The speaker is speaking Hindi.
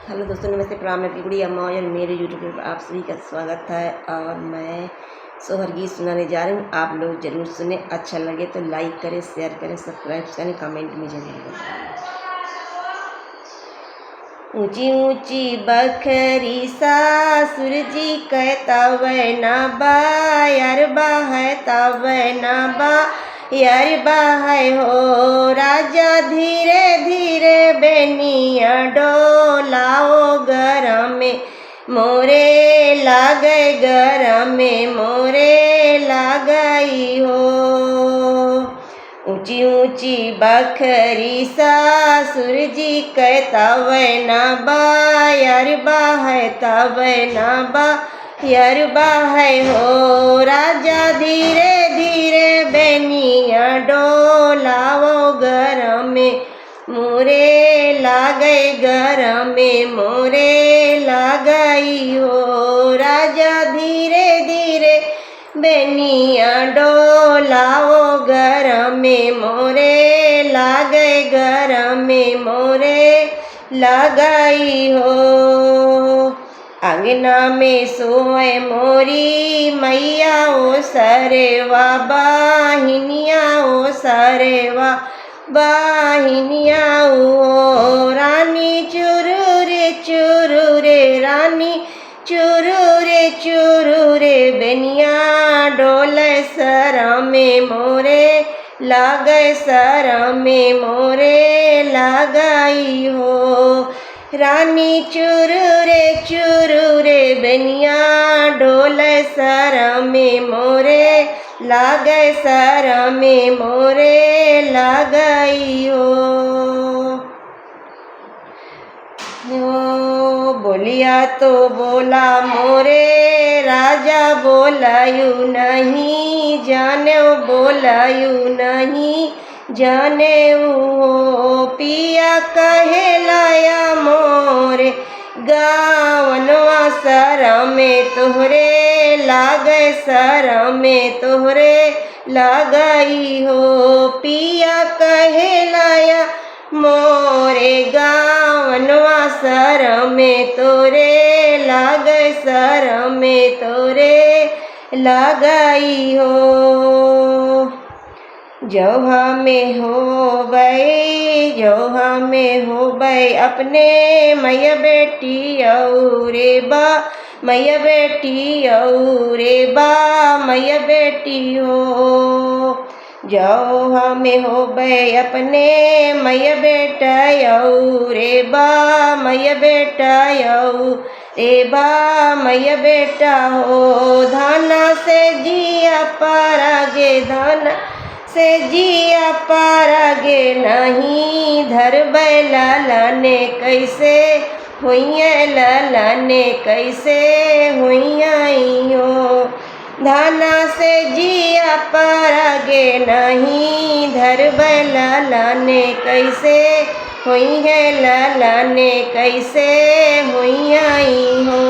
हेलो दोस्तों, नमस्ते, प्रणाम। मैं गुड़ी अम्मा और मेरे यूट्यूब पर आप सभी का स्वागत है। और मैं सोहर गीत सुनाने जा रही हूँ। आप लोग ज़रूर सुने। अच्छा लगे तो लाइक करें, शेयर करें, सब्सक्राइब करें, कमेंट में ज़रूर बताएं। ऊंची ऊंची बखरी सासुर जी कहता वैना बा, यार बा है तब वैना बा, यार बा है हो। राजा धीरे धीरे बेनिया डोलाओ गरम में मोरे लागे, गरम में मोरे लागई हो। ऊंची ऊंची बखरी सासुर जी कहता वैना बा, यार बा है तब वैना बा, यार बा है हो। राजा धीरे धीरे बेनिया डोलाओ गरम में मोरे लागे, गरम में मोरे लागई हो। राजा धीरे धीरे बेनिया डोलाओ गरम में मोरे लागे, गरम में मोरे लगाई हो। अंगना में सोए मोरी मैया ओ सरेवा बाहिनिया, ओ सरेवा बाहिनिया ओ। रानी चुरूरे चुरूरे, रानी चुरूरे चुरूरे, बेनिया डोले सर में मोरे लागे, सर में मोरे लगाई हो। रानी चुरूरे चुरूरे, बेनिया डोले सर में मोरे लागे, सर में मोरे लागई हो। बोलिया तो बोला मोरे राजा, बोलायू नहीं जाने, बोलायू नहीं जाने वो। पिया कहे लाया मोरे गावनवा, सर में तोहरे लागे, सर में तोहरे लागई हो। पिया कहे लाया मोरे गावनवा, सर में तोरे लागे, सर में तोरे लागई हो। जौहा में हो बई, जौहा में हो बई अपने मैया बेटी औरे बा, मैया बेटी औरे बा, मैया बेटी हो। जौहा में हो बे अपने मैया बेटा औरे बा, मैया बेटा औरे बा, मैया बेटा हो। धाना से जिया पारागे, धाना से जिया पारागे नहीं, धर लाने कैसे हुइया, लाने कैसे हुइया हो। धाना से जिया पारागे नहीं, धर लाने कैसे हुई है, लाने कैसे हुई हो।